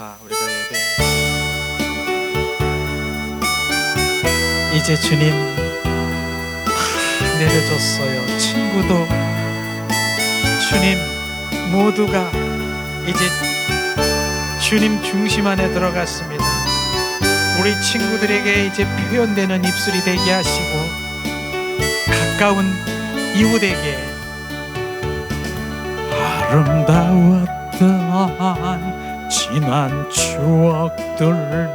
다 우리가 예배. 이제 주님 다 내려줬어요. 친구도 주님 모두가 이제 주님 중심 안에 들어갔습니다. 우리 친구들에게 이제 표현되는 입술이 되게 하시고 가까운 이웃에게 아름다웠던 지난 추억들,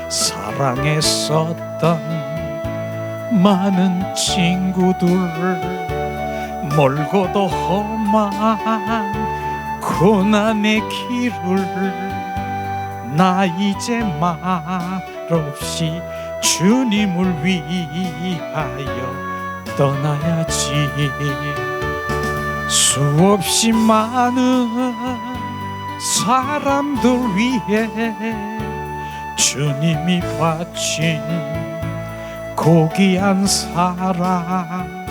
사랑했었던 많은 친구들, 멀고도 험한 고난의 길을 나 이제 말없이 주님을 위하여 떠나야지. 수없이 많은 사람들 위해 주님이 바친 고귀한 사랑,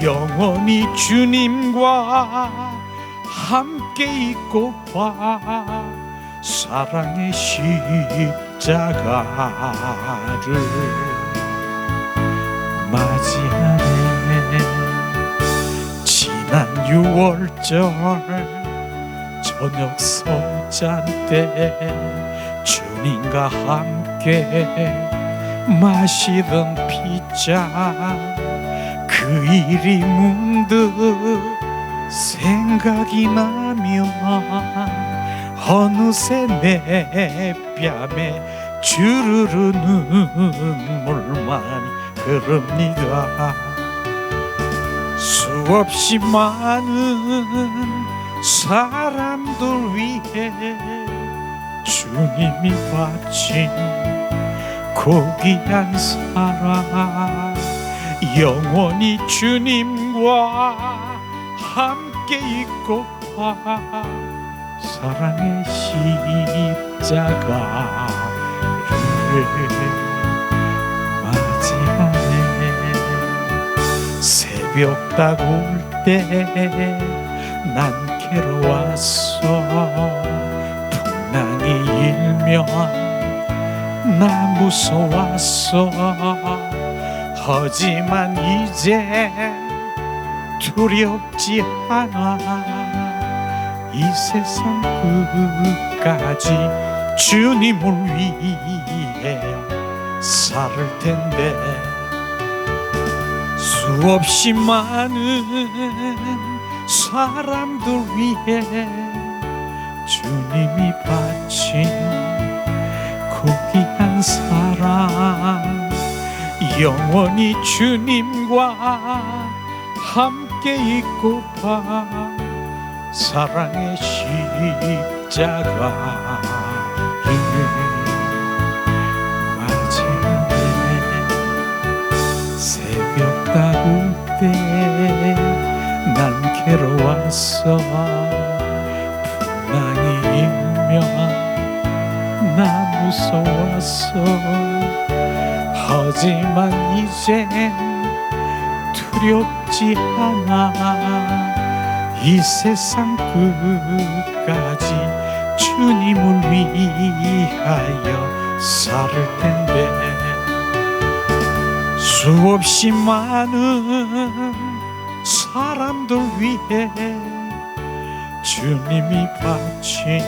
영원히 주님과 함께 있고파 사랑의 십자가를 맞이하네. 지난 6월절 저녁 성찬 때 주님과 함께 마시던 피잔, 그 일이 문득 생각이 나면 어느새 내 뺨에 주르르 눈물만이 흐릅니다. 수없이 많은 사람들 위해 주님이 바친 고귀한 사랑, 영원히 주님과 함께 있고파 사랑의 십자가를 맞이하네. 새벽 딱 올 때 난 괴로웠어. 풍랑이 일면 나 무서웠어. 하지만 이제 두렵지 않아. 이 세상 끝까지 주님을 위해 살을 텐데. 수없이 많은 사람들 위해 주님이 바친 고귀한 사랑, 영원히 주님과 함께 있고파 사랑의 십자가를 맞이하네. 새벽 딱 올 때 난 괴로웠어. 풍랑이 일면 나 무서웠어. 하지만 이젠 두렵지 않아. 이 세상 끝까지 주님을 위하여 살을 텐데. 수없이 많은 사람들 위해 주님이 바친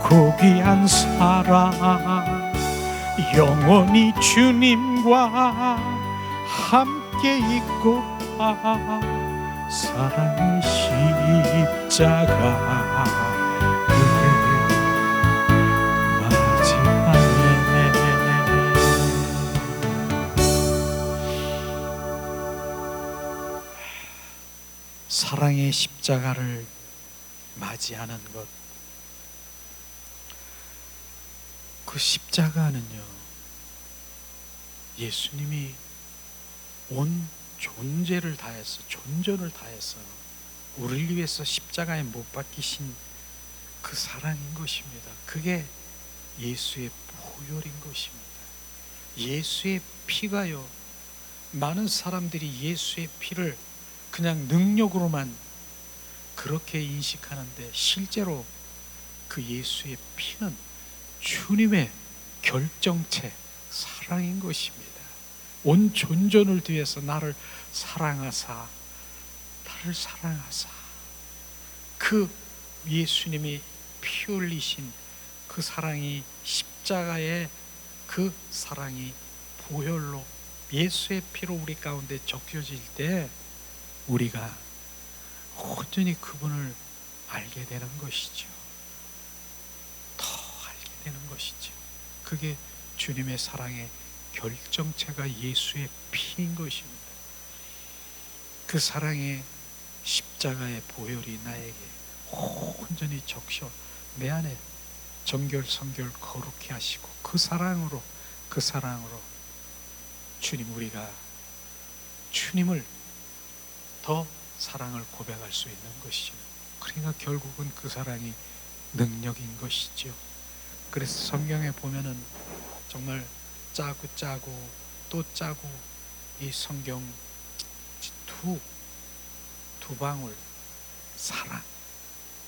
고귀한 사랑, 영원히 주님과 함께 있고파 사랑의 십자가를 맞이하네. 사랑의 십자가를 맞이하는 것, 그 십자가는요, 예수님이 온 존재를 다해서, 존전을 다해서 우리를 위해서 십자가에 못 박히신 그 사랑인 것입니다. 그게 예수의 보혈인 것입니다. 예수의 피가요, 많은 사람들이 예수의 피를 그냥 능력으로만 그렇게 인식하는데 실제로 그 예수의 피는 주님의 결정체, 사랑인 것입니다. 온 존전을 위해서 나를 사랑하사 그 예수님이 피 흘리신 그 사랑이, 십자가의 그 사랑이 보혈로 예수의 피로 우리 가운데 적셔질 때 우리가 온전히 그분을 알게 되는 것이죠. 더 알게 되는 것이죠. 그게 주님의 사랑의 결정체가 예수의 피인 것입니다. 그 사랑의 십자가의 보혈이 나에게 온전히 적셔 내 안에 정결성결 거룩히 하시고 그 사랑으로 우리가 주님을 더 사랑을 고백할 수 있는 것이죠. 그러니까 결국은 그 사랑이 능력인 것이죠. 그래서 성경에 보면은 정말 짜고 또 짜고 이 성경 두 방울 사랑,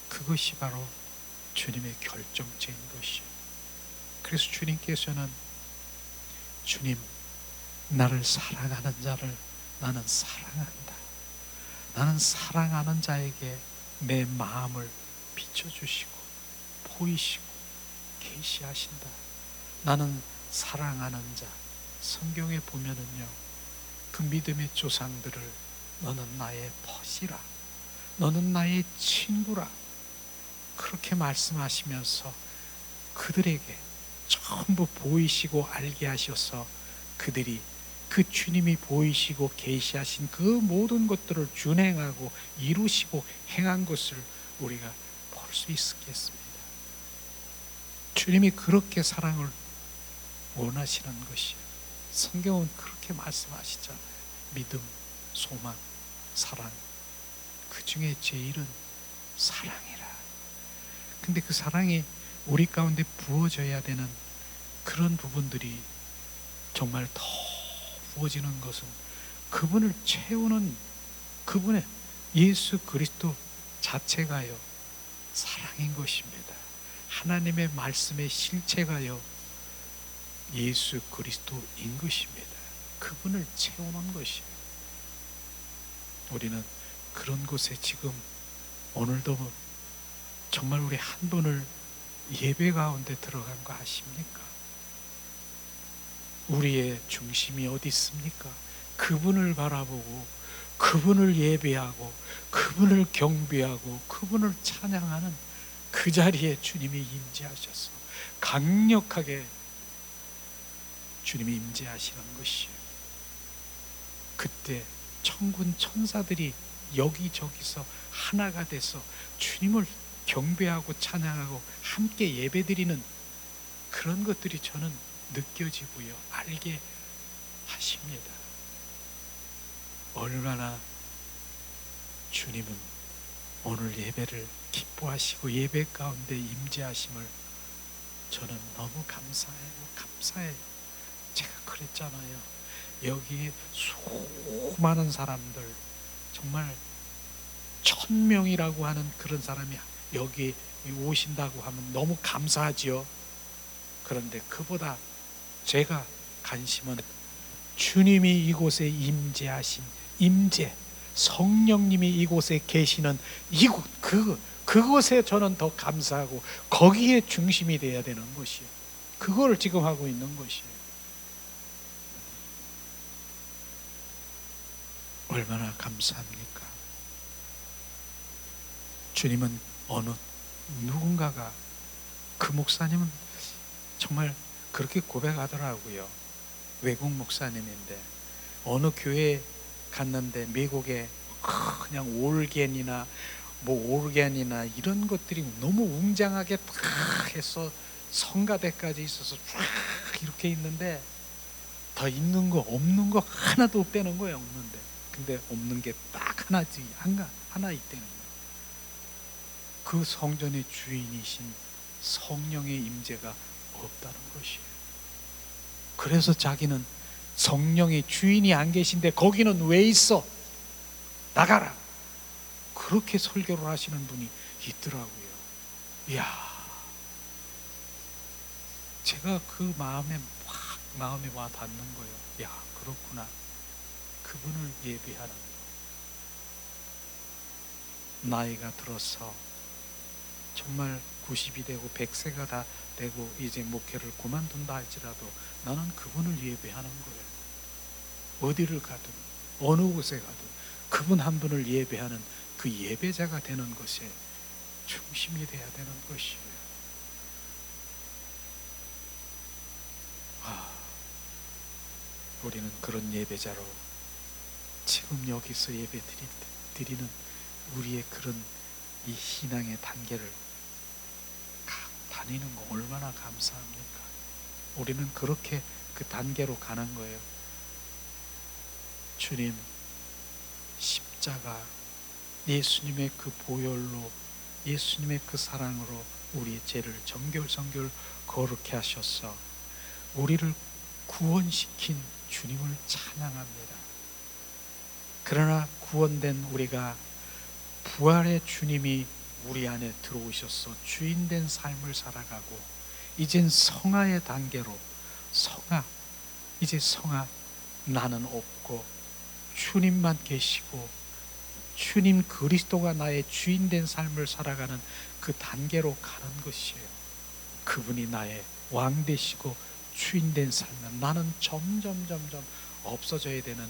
그것이 바로 주님의 결정체인 것이에요. 그래서 주님께서는 주님, 나를 사랑하는 자를 나는 사랑한다. 나는 사랑하는 자에게 내 마음을 비춰주시고 보이시고 계시하신다. 나는 사랑하는 자. 성경에 보면은요, 그 믿음의 조상들을 너는 나의 벗이라, 너는 나의 친구라, 그렇게 말씀하시면서 그들에게 전부 보이시고 알게 하셔서 그들이 그 주님이 보이시고 계시하신 그 모든 것들을 준행하고 이루시고 행한 것을 우리가 볼 수 있겠습니다. 주님이 그렇게 사랑을 원하시는 것이에요. 성경은 그렇게 말씀하시잖아요. 믿음, 소망, 사랑, 그 중에 제일은 사랑이라. 근데 그 사랑이 우리 가운데 부어져야 되는 그런 부분들이 정말 더 부어지는 것은 그분을 채우는 그분의 예수 그리스도 자체가요 사랑인 것입니다. 하나님의 말씀의 실체가요 예수 그리스도인 것입니다. 그분을 채우는 것이에요. 우리는 그런 곳에 지금 오늘도 정말 우리 한 분을 예배 가운데 들어간 거 아십니까? 우리의 중심이 어디 있습니까? 그분을 바라보고 그분을 예배하고 그분을 경배하고 그분을 찬양하는 그 자리에 주님이 임재하셔서 강력하게 주님이 임재하시는 것이에요. 그때 천군 천사들이 여기저기서 하나가 돼서 주님을 경배하고 찬양하고 함께 예배드리는 그런 것들이 저는 느껴지고요, 알게 하십니다. 얼마나 주님은 오늘 예배를 기뻐하시고 예배 가운데 임재하심을 저는 너무 감사해요. 제가 그랬잖아요. 여기에 수많은 사람들, 정말 1000명이라고 하는 그런 사람이 여기 오신다고 하면 너무 감사하지요. 그런데 그보다 제가 관심은 주님이 이곳에 임재하신 임재, 성령님이 이곳에 계시는 이곳, 그것에 저는 더 감사하고 거기에 중심이 되어야 되는 것이에요. 그걸 지금 하고 있는 것이에요. 얼마나 감사합니까? 주님은 누군가가, 그 목사님은 정말 그렇게 고백하더라고요. 외국 목사님인데 어느 교회에 갔는데 미국에 그냥 오르겐이나 이런 것들이 너무 웅장하게 탁 해서 성가대까지 있어서 쫙 이렇게 있는데 더 있는 거 없는 거 하나도 없다는 거예요. 없는데, 근데 없는 게 딱 하나 있다는 거예요. 그 성전의 주인이신 성령의 임재가 없다는 것이에요. 그래서 자기는 성령의 주인이 안 계신데 거기는 왜 있어? 나가라. 그렇게 설교를 하시는 분이 있더라고요. 이야, 제가 그 마음에 와 닿는 거예요. 야, 그렇구나. 그분을 예배하는, 나이가 들어서 정말 90이 되고 100세가 다 되고 이제 목회를 그만둔다 할지라도 나는 그분을 예배하는 거예요. 어디를 가든 어느 곳에 가든 그분 한 분을 예배하는 그 예배자가 되는 것에 중심이 돼야 되는 것이에요. 우리는 그런 예배자로 지금 여기서 예배 드리는 우리의 그런 이 신앙의 단계를 다니는 거 얼마나 감사합니까? 우리는 그렇게 그 단계로 가는 거예요. 주님, 십자가, 예수님의 그 보혈로, 예수님의 그 사랑으로 우리의 죄를 정결 거룩해 하셔서 우리를 구원시킨 주님을 찬양합니다. 그러나 구원된 우리가 부활의 주님이 우리 안에 들어오셔서 주인된 삶을 살아가고 이젠 성화의 단계로, 이제 성화, 나는 없고 주님만 계시고 주님 그리스도가 나의 주인된 삶을 살아가는 그 단계로 가는 것이에요. 그분이 나의 왕 되시고 주인된 삶은 나는 점점 없어져야 되는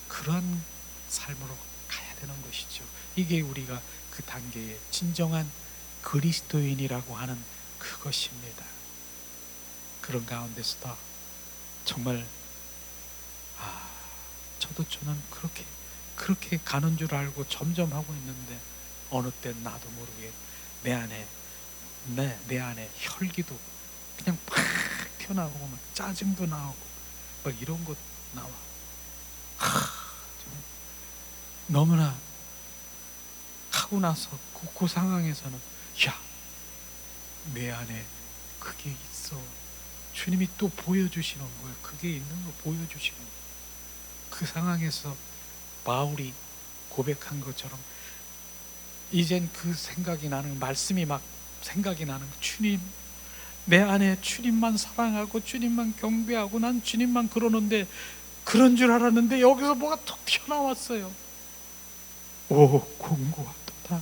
그런 삶으로 가야 되는 것이죠. 이게 우리가 그 단계의 진정한 그리스도인이라고 하는 그것입니다. 그런 가운데서도 정말 저는 그렇게 가는 줄 알고 점점 하고 있는데 어느 때 나도 모르게 내 안에 혈기도 그냥 팍 튀어나오고 막 짜증도 나오고 막 이런 것 나와. 너무나 하고 나서 그 상황에서는 내 안에 그게 있어. 주님이 또 보여주시는 거예요. 그게 있는 거 보여주시는 거예요. 그 상황에서 바울이 고백한 것처럼 이젠 그 생각이 나는, 말씀이 막 생각이 나는 거예요. 주님, 내 안에 주님만 사랑하고 주님만 경배하고 난 주님만 그러는데, 그런 줄 알았는데 여기서 뭐가 툭 튀어나왔어요. 오, 공고하도다.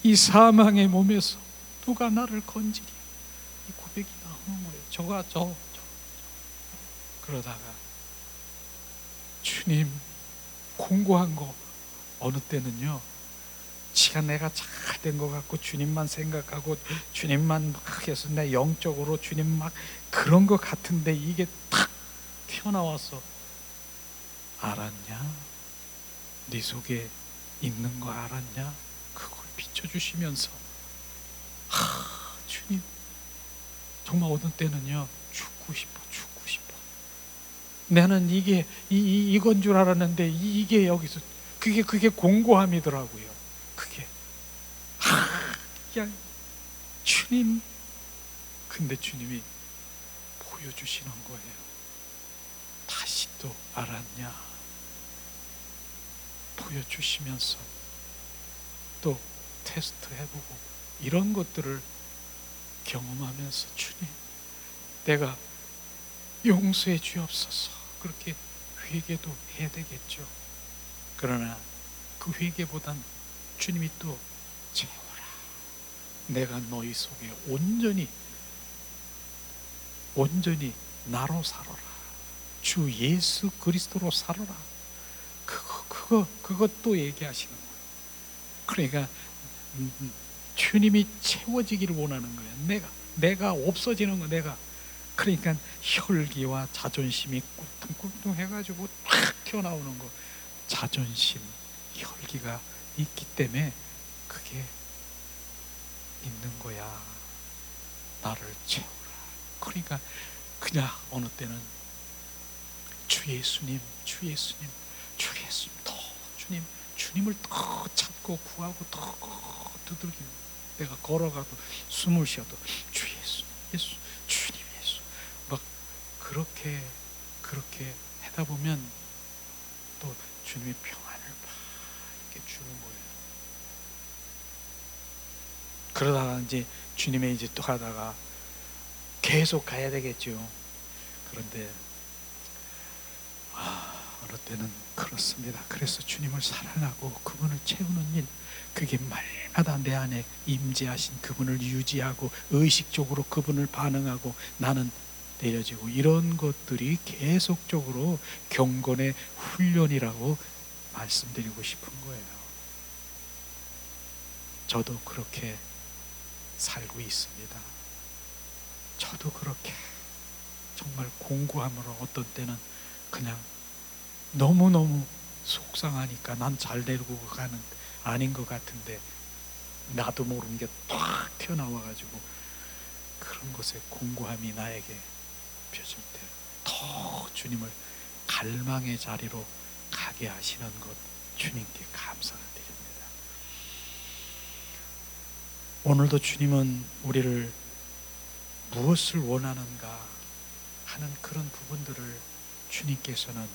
이 사망의 몸에서 누가 나를 건지리. 이 고백이 나오는 거예요. 그러다가 주님, 공고한 거 어느 때는요, 지가 내가 잘 된 것 같고 주님만 생각하고 주님만 막 해서 내 영적으로 주님 막 그런 것 같은데 이게 탁 튀어나와서, 알았냐? 네 속에 있는 거 알았냐? 그걸 비춰주시면서 주님, 정말 어떤 때는요, 죽고 싶어. 나는 이건 줄 알았는데 이게 여기서 그게 공고함이더라고요. 그게 그냥 주님, 근데 주님이 보여주시는 거예요. 다시 또 알았냐? 보여주시면서 또 테스트 해보고 이런 것들을 경험하면서, 주님, 내가 용서해 주옵소서. 그렇게 회개도 해야 되겠죠. 그러나 그 회개보단 주님이 또 채워라. 내가 너희 속에 온전히 나로 살아라. 주 예수 그리스도로 살아라. 그것도 얘기하시는 거예요. 그러니까 주님이 채워지기를 원하는 거예요. 내가 없어지는 거, 내가. 그러니까 혈기와 자존심이 꿀뚱꿀뚱 해가지고 탁 튀어나오는 거. 자존심, 혈기가 있기 때문에 그게 있는 거야. 나를 채우라. 그러니까 그냥 어느 때는 주 예수님 더 주님을 더 찾고 구하고 더 두들기는, 내가 걸어가도 숨을 쉬어도 주 예수 주님 예수, 막 그렇게 하다 보면 또 주님의 평안을 막 이렇게 주는 거예요. 그러다가 이제 주님의 이제 또 하다가 계속 가야 되겠죠. 그런데 어느 때는 그렇습니다. 그래서 주님을 사랑하고 그분을 채우는 일, 그게 말마다 내 안에 임재하신 그분을 유지하고 의식적으로 그분을 반응하고 나는 내려지고, 이런 것들이 계속적으로 경건의 훈련이라고 말씀드리고 싶은 거예요. 저도 그렇게 살고 있습니다. 저도 그렇게 정말 공고함으로 어떤 때는 그냥 너무너무 속상하니까 난 잘 되고 가는 아닌 것 같은데 나도 모르는 게 탁 튀어나와가지고 그런 것에 공고함이 나에게 펴질 때 더 주님을 갈망의 자리로 가게 하시는 것, 주님께 감사를 드립니다. 오늘도 주님은 우리를 무엇을 원하는가 하는 그런 부분들을 주님께서는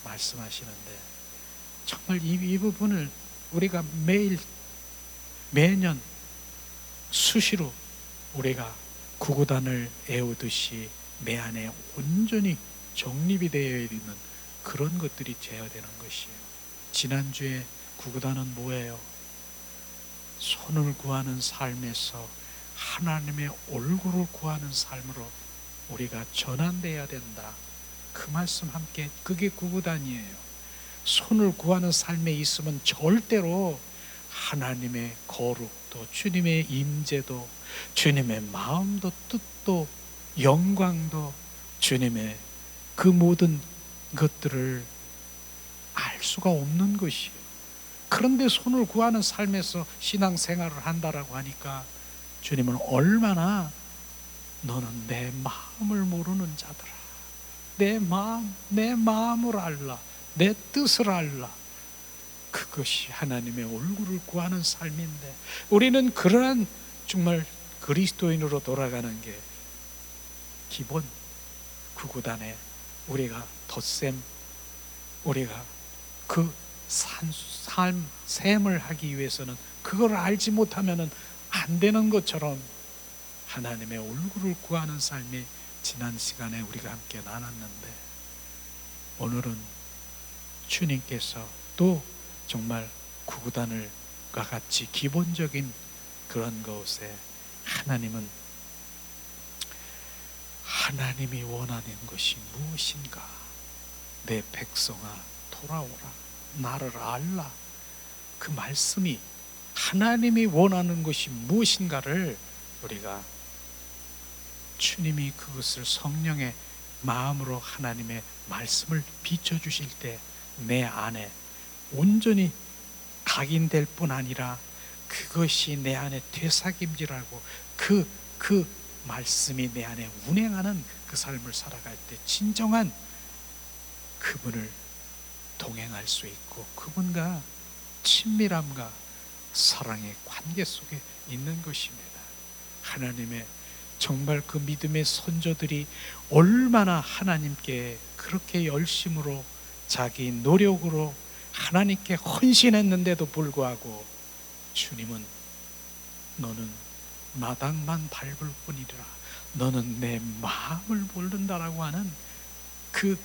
말씀하시는데, 정말 이 부분을 우리가 매년 수시로 우리가 구구단을 애우듯이 내 안에 온전히 정립이 되어 있는 그런 것들이 되어야 되는 것이에요. 지난주에 구구단은 뭐예요? 손을 구하는 삶에서 하나님의 얼굴을 구하는 삶으로 우리가 전환되어야 된다. 그 말씀 함께, 그게 구구단이에요. 손을 구하는 삶에 있으면 절대로 하나님의 거룩도, 주님의 임재도, 주님의 마음도, 뜻도, 영광도, 주님의 그 모든 것들을 알 수가 없는 것이에요. 그런데 손을 구하는 삶에서 신앙생활을 한다라고 하니까 주님은 얼마나 너는 내 마음을 모르는 자들아, 내 마음을 알라, 내 뜻을 알라. 그것이 하나님의 얼굴을 구하는 삶인데, 우리는 그러한 정말 그리스도인으로 돌아가는 게 기본 구구단에 우리가 덧셈, 우리가 그 삶을 하기 위해서는 그걸 알지 못하면 안 되는 것처럼 하나님의 얼굴을 구하는 삶이 지난 시간에 우리가 함께 나눴는데, 오늘은 주님께서 또 정말 구구단을과 같이 기본적인 그런 것에 하나님이 원하는 것이 무엇인가? 내 백성아 돌아오라, 나를 알라. 그 말씀이 하나님이 원하는 것이 무엇인가를 우리가 주님이 그것을 성령의 마음으로 하나님의 말씀을 비춰주실 때 내 안에 온전히 각인될 뿐 아니라 그것이 내 안에 되새김질하고 그 말씀이 내 안에 운행하는 그 삶을 살아갈 때 진정한 그분을 동행할 수 있고 그분과 친밀함과 사랑의 관계 속에 있는 것입니다. 하나님의 정말 그 믿음의 선조들이 얼마나 하나님께 그렇게 열심으로 자기 노력으로 하나님께 헌신했는데도 불구하고 주님은 너는 마당만 밟을 뿐이라, 너는 내 마음을 모른다라고 하는 그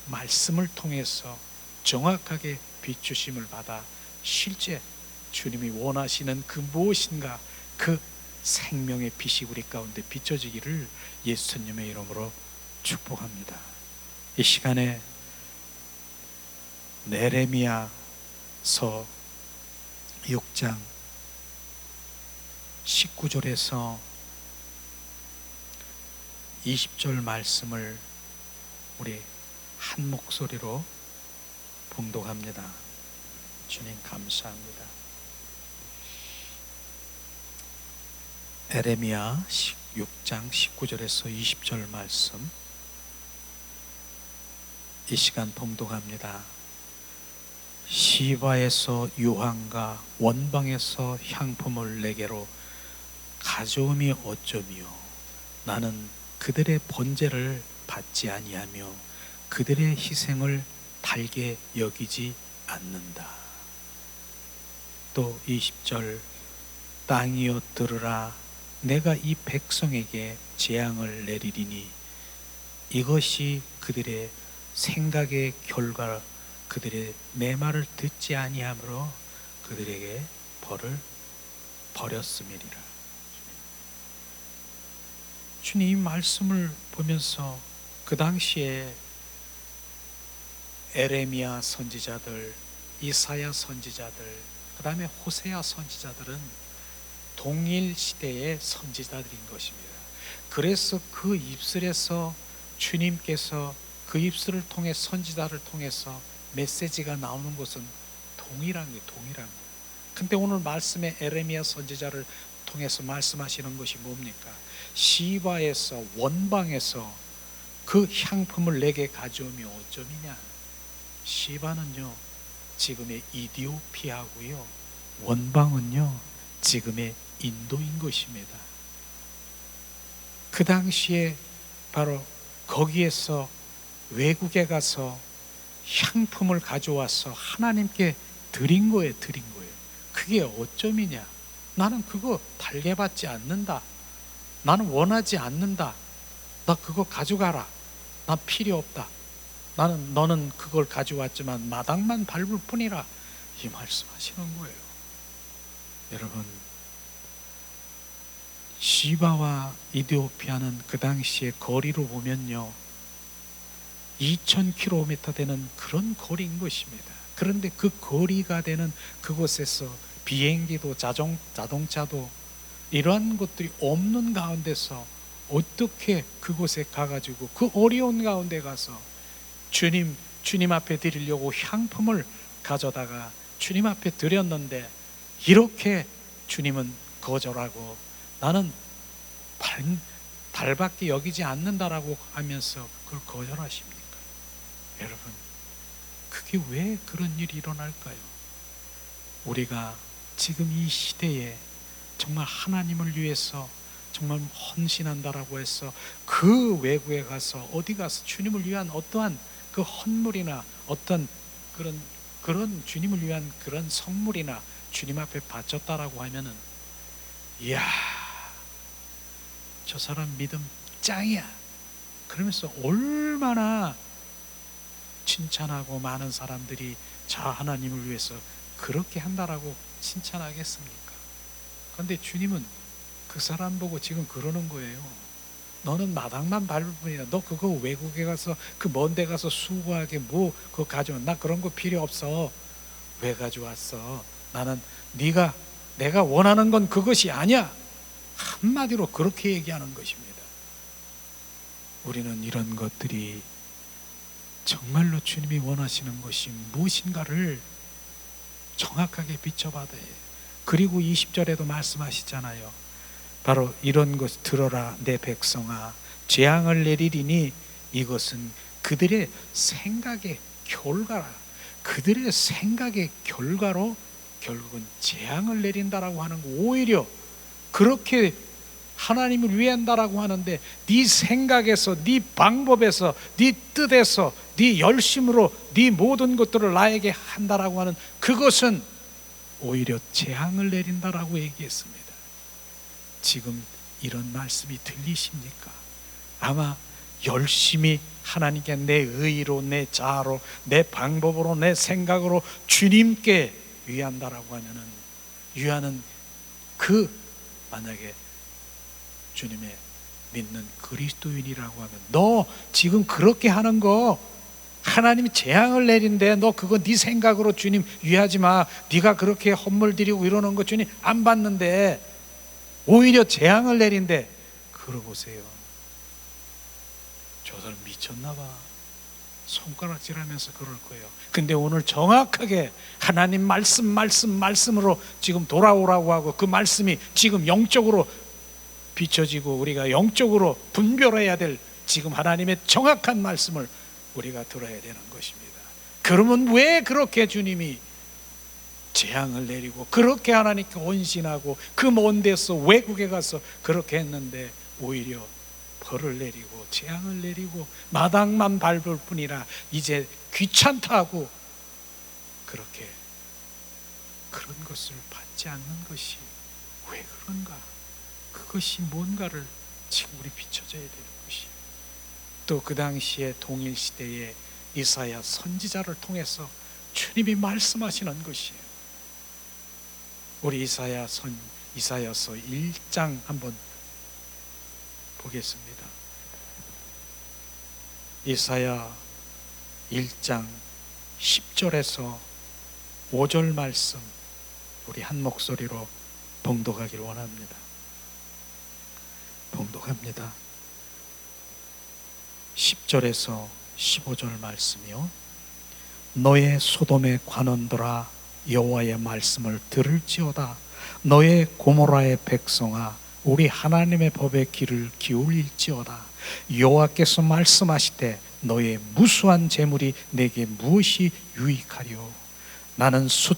말씀을 통해서 정확하게 비추심을 받아 실제 주님이 원하시는 그 무엇인가, 그 생명의 빛이 우리 가운데 비춰지기를 예수님의 이름으로 축복합니다. 이 시간에 네레미야서 6장 19절에서 20절 말씀을 우리 한 목소리로 봉독합니다. 주님 감사합니다. 에레미야 6장 19절에서 20절 말씀 이 시간 봉독합니다. 시바에서 유황과 원방에서 향품을 내게로 가져옴이 어쩌미요. 나는 그들의 번제를 받지 아니하며 그들의 희생을 달게 여기지 않는다. 또 20절 땅이여 들으라, 내가 이 백성에게 재앙을 내리리니 이것이 그들의 생각의 결과, 그들의 내 말을 듣지 아니함으로 그들에게 벌을 버렸음이리라. 주님 이 말씀을 보면서 그 당시에 에레미야 선지자들, 이사야 선지자들, 그 다음에 호세아 선지자들은 동일 시대의 선지자들인 것입니다. 그래서 그 입술에서 주님께서 그 입술을 통해 선지자를 통해서 메시지가 나오는 것은 동일한 게 동일한 거예요. 근데 오늘 말씀에 에레미야 선지자를 통해서 말씀하시는 것이 뭡니까? 시바에서 원방에서 그 향품을 내게 가져오며 어쩌미냐. 시바는요 지금의 이디오피아고요, 원방은요 지금의 인도인 것입니다. 그 당시에 바로 거기에서 외국에 가서 향품을 가져와서 하나님께 드린 거예요. 그게 어쩌미냐. 나는 그거 달게받지 않는다. 나는 원하지 않는다. 나 그거 가져가라. 나 필요 없다. 너는 그걸 가져왔지만 마당만 밟을 뿐이라, 이 말씀하시는 거예요. 여러분, 시바와 이디오피아는 그 당시에 거리로 보면요 2000km 되는 그런 거리인 것입니다. 그런데 그 거리가 되는 그곳에서 비행기도 자동차도 이러한 것들이 없는 가운데서 어떻게 그곳에 가가지고 그 어려운 가운데 가서 주님 앞에 드리려고 향품을 가져다가 주님 앞에 드렸는데 이렇게 주님은 거절하고 나는 달밖에 여기지 않는다라고 하면서 그걸 거절하십니까? 여러분, 그게 왜 그런 일이 일어날까요? 우리가 지금 이 시대에 정말 하나님을 위해서 정말 헌신한다라고 해서 그 외국에 가서 어디 가서 주님을 위한 어떠한 그 헌물이나 어떤 그런 주님을 위한 그런 성물이나 주님 앞에 바쳤다라고 하면은, 이야, 저 사람 믿음 짱이야 그러면서 얼마나 칭찬하고 많은 사람들이 자 하나님을 위해서 그렇게 한다라고 칭찬하겠습니까? 그런데 주님은 그 사람 보고 지금 그러는 거예요. 너는 마당만 밟을 뿐이야. 너 그거 외국에 가서 그 먼 데 가서 수고하게 뭐 그거 가져와. 나 그런 거 필요 없어. 왜 가져왔어? 나는 내가 원하는 건 그것이 아니야. 한마디로 그렇게 얘기하는 것입니다. 우리는 이런 것들이 정말로 주님이 원하시는 것이 무엇인가를 정확하게 비춰받아야 해요. 그리고 20절에도 말씀하시잖아요. 바로 이런 것 들어라 내 백성아, 재앙을 내리리니 이것은 그들의 생각의 결과라. 그들의 생각의 결과로 결국은 재앙을 내린다라고 하는 거, 오히려 그렇게 하나님을 위한다라고 하는데 네 생각에서, 네 방법에서, 네 뜻에서, 네 열심으로 네 모든 것들을 나에게 한다라고 하는 그것은 오히려 재앙을 내린다라고 얘기했습니다. 지금 이런 말씀이 들리십니까? 아마 열심히 하나님께 내 의로, 내 자아로, 내 방법으로, 내 생각으로 주님께 위한다라고 하면은, 만약에 주님의 믿는 그리스도인이라고 하면, 너 지금 그렇게 하는 거 하나님이 재앙을 내린대. 너 그거 네 생각으로 주님 위하지 마. 네가 그렇게 헌물 드리고 이러는 거 주님 안 받는데 오히려 재앙을 내린대. 그러고 보세요. 저 사람 미쳤나 봐. 손가락질하면서 그럴 거예요. 근데 오늘 정확하게 하나님 말씀으로 지금 돌아오라고 하고, 그 말씀이 지금 영적으로 비춰지고 우리가 영적으로 분별해야 될 지금 하나님의 정확한 말씀을 우리가 들어야 되는 것입니다. 그러면 왜 그렇게 주님이 재앙을 내리고 그렇게 하나님께 헌신하고 그 먼 데서 외국에 가서 그렇게 했는데 오히려 벌을 내리고 재앙을 내리고 마당만 밟을 뿐이라 이제 귀찮다고 그렇게 그런 것을 받지 않는 것이 왜 그런가? 그것이 뭔가를 지금 우리 비춰줘야 되는 것이에요. 또 그 당시에 동일 시대에 이사야 선지자를 통해서 주님이 말씀하시는 것이에요. 우리 이사야서 1장 한번 보겠습니다. 이사야 1장 10절에서 5절 말씀 우리 한 목소리로 봉독하길 원합니다. 봉독합니다. 10절에서 15절 말씀이요. 너의 소돔의 관원들아 여호와의 말씀을 들을지어다. 너의 고모라의 백성아 우리 하나님의 법에 귀를 기울일지어다. 여호와께서 말씀하시되 너의 무수한 재물이 내게 무엇이 유익하리요. 나는 숫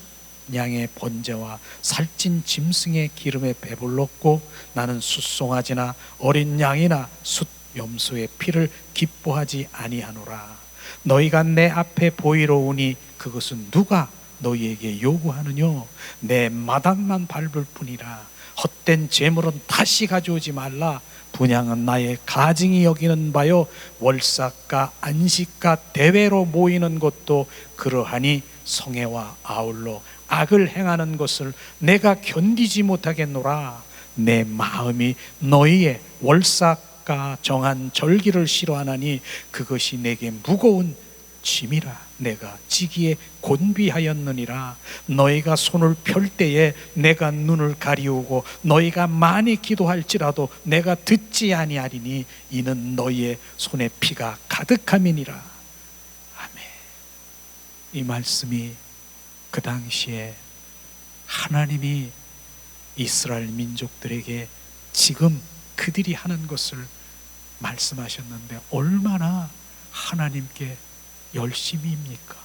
양의 번제와 살찐 짐승의 기름에 배불렀고 나는 숫송아지나 어린 양이나 숫 염소의 피를 기뻐하지 아니하노라. 너희가 내 앞에 보이러 오니 그것은 누가 너희에게 요구하느뇨. 내 마당만 밟을 뿐이라. 헛된 재물은 다시 가져오지 말라. 분향은 나의 가증이 여기는 바요. 월삭과 안식과 대회로 모이는 것도 그러하니 성애와 아울러 악을 행하는 것을 내가 견디지 못하겠노라. 내 마음이 너희의 월삭과 정한 절기를 싫어하나니 그것이 내게 무거운 짐이라. 내가 지기에 곤비하였느니라. 너희가 손을 펼 때에 내가 눈을 가리우고 너희가 많이 기도할지라도 내가 듣지 아니하리니 이는 너희의 손에 피가 가득함이니라. 아멘. 이 말씀이 그 당시에 하나님이 이스라엘 민족들에게 지금 그들이 하는 것을 말씀하셨는데 얼마나 하나님께 열심입니까?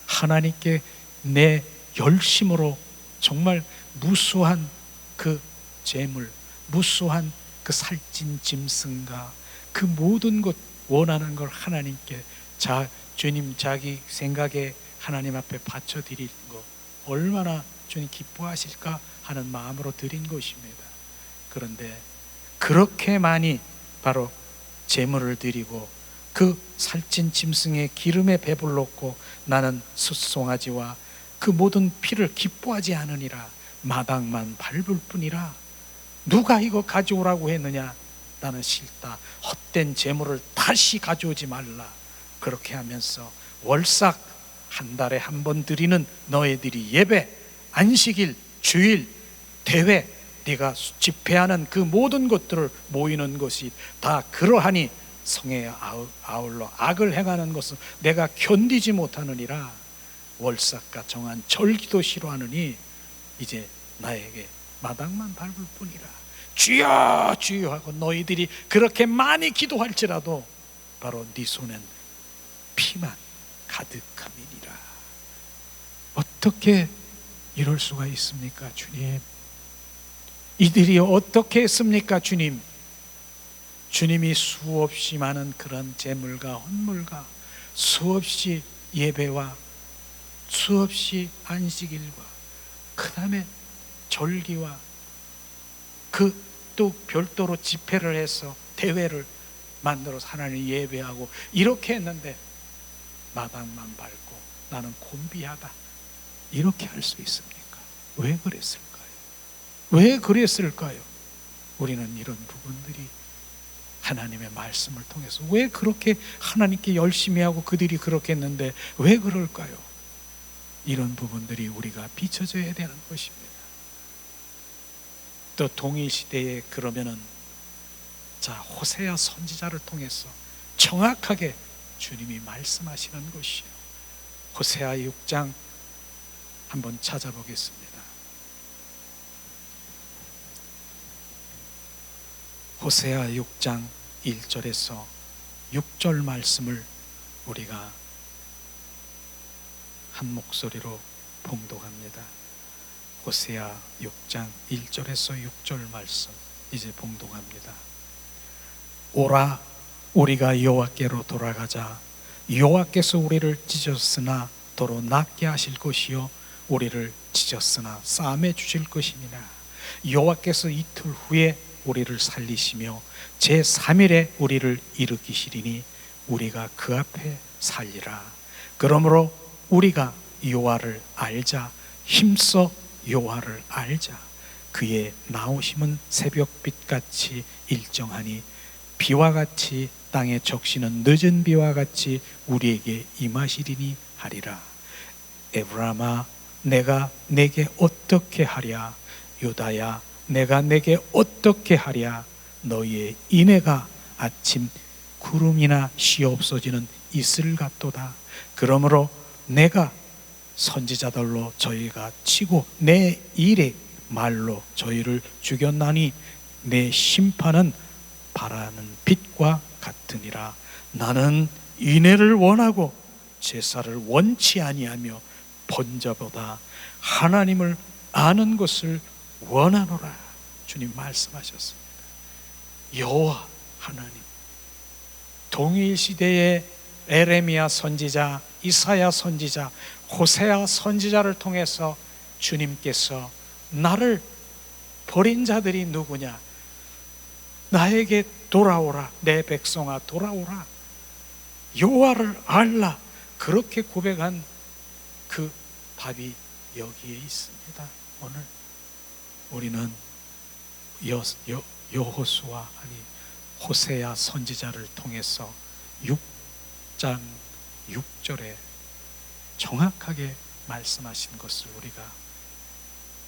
하나님께 내 열심으로 정말 무수한 그 재물, 무수한 그 살찐 짐승과 그 모든 것 원하는 걸 하나님께 주님 자기 생각에 하나님 앞에 바쳐드릴 것 얼마나 주님 기뻐하실까 하는 마음으로 드린 것입니다. 그런데 그렇게 많이 바로 제물을 드리고 그 살찐 짐승의 기름에 배불렀고 나는 숫송아지와 그 모든 피를 기뻐하지 않으니라. 마당만 밟을 뿐이라. 누가 이거 가져오라고 했느냐. 나는 싫다. 헛된 제물을 다시 가져오지 말라. 그렇게 하면서 월삭 한 달에 한 번 드리는 너희들이 예배, 안식일, 주일, 대회, 네가 집회하는 그 모든 것들을 모이는 것이 다 그러하니 성에 아울러 악을 행하는 것은 내가 견디지 못하느니라. 월삭과 정한 절기도 싫어하느니 이제 나에게 마당만 밟을 뿐이라. 주여 주여 하고 너희들이 그렇게 많이 기도할지라도 바로 네 손엔 피만 가득함이니라. 어떻게 이럴 수가 있습니까 주님? 이들이 어떻게 했습니까 주님? 주님이 수없이 많은 그런 제물과 헌물과 수없이 예배와 수없이 안식일과 그 다음에 절기와 그 또 별도로 집회를 해서 대회를 만들어서 하나님 예배하고 이렇게 했는데 마당만 밟고 나는 곤비하다 이렇게 할 수 있습니까? 왜 그랬을까요? 왜 그랬을까요? 우리는 이런 부분들이 하나님의 말씀을 통해서 왜 그렇게 하나님께 열심히 하고 그들이 그렇게 했는데 왜 그럴까요? 이런 부분들이 우리가 비춰져야 되는 것입니다. 또 동일시대에 그러면은 호세아 선지자를 통해서 정확하게 주님이 말씀하시는 것이요. 호세아 6장 한번 찾아보겠습니다. 호세아 6장 1절에서 6절 말씀을 우리가 한 목소리로 봉독합니다. 호세아 6장 1절에서 6절 말씀 이제 봉독합니다. 오라 우리가 여호와께로 돌아가자. 여호와께서 우리를 찢었으나 도로 낫게 하실 것이요 우리를 찢었으나 싸매 주실 것이니라. 여호와께서 이틀 후에 우리를 살리시며 제3일에 우리를 일으키시리니 우리가 그 앞에 살리라. 그러므로 우리가 여호와를 알자. 힘써 여호와를 알자. 그의 나오심은 새벽빛같이 일정하니 비와 같이 땅에 적시는 늦은 비와 같이 우리에게 임하시리니 하리라. 에브라임아, 내가 내게 어떻게 하랴? 유다야, 내가 내게 어떻게 하랴? 너희의 인애가 아침 구름이나 시 없어지는 이슬 같도다. 그러므로 내가 선지자들로 저희가 치고 내 일의 말로 저희를 죽였나니 내 심판은 바라는 빛과 같으니라. 나는 인애를 원하고 제사를 원치 아니하며 번제보다 하나님을 아는 것을 원하노라. 주님 말씀하셨습니다. 여호와 하나님, 동일 시대의 에레미야 선지자, 이사야 선지자, 호세아 선지자를 통해서 주님께서 나를 버린 자들이 누구냐? 나에게 돌아오라. 내 백성아 돌아오라. 여호와를 알라. 그렇게 고백한 그 답이 여기에 있습니다. 오늘 우리는 여호수아 호세아 선지자를 통해서 6장 6절에 정확하게 말씀하신 것을 우리가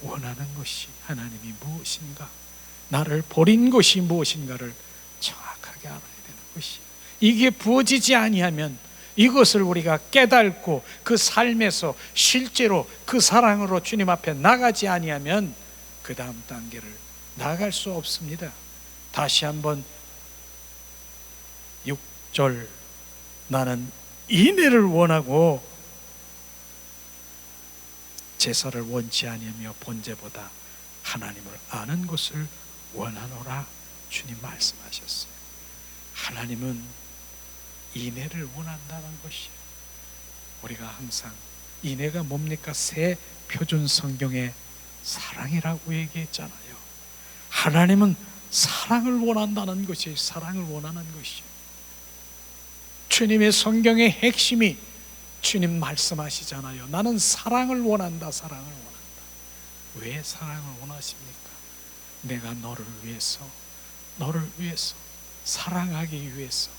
원하는 것이 하나님이 무엇인가, 나를 버린 것이 무엇인가를 정확하게 알아야 되는 것이, 이게 부어지지 아니하면, 이것을 우리가 깨닫고 그 삶에서 실제로 그 사랑으로 주님 앞에 나가지 아니하면 그 다음 단계를 나아갈 수 없습니다. 다시 한번 6절, 나는 인애를 원하고 제사를 원치 아니하며 번제보다 하나님을 아는 것을 원하노라. 주님 말씀하셨어요. 하나님은 인애를 원한다는 것이에요. 우리가 항상 인애가 뭡니까? 새 표준 성경에 사랑이라고 얘기했잖아요. 하나님은 사랑을 원한다는 것이, 사랑을 원하는 것이에요. 주님의 성경의 핵심이 주님 말씀하시잖아요. 나는 사랑을 원한다. 사랑을 원한다. 왜 사랑을 원하십니까? 내가 너를 위해서 사랑하기 위해서,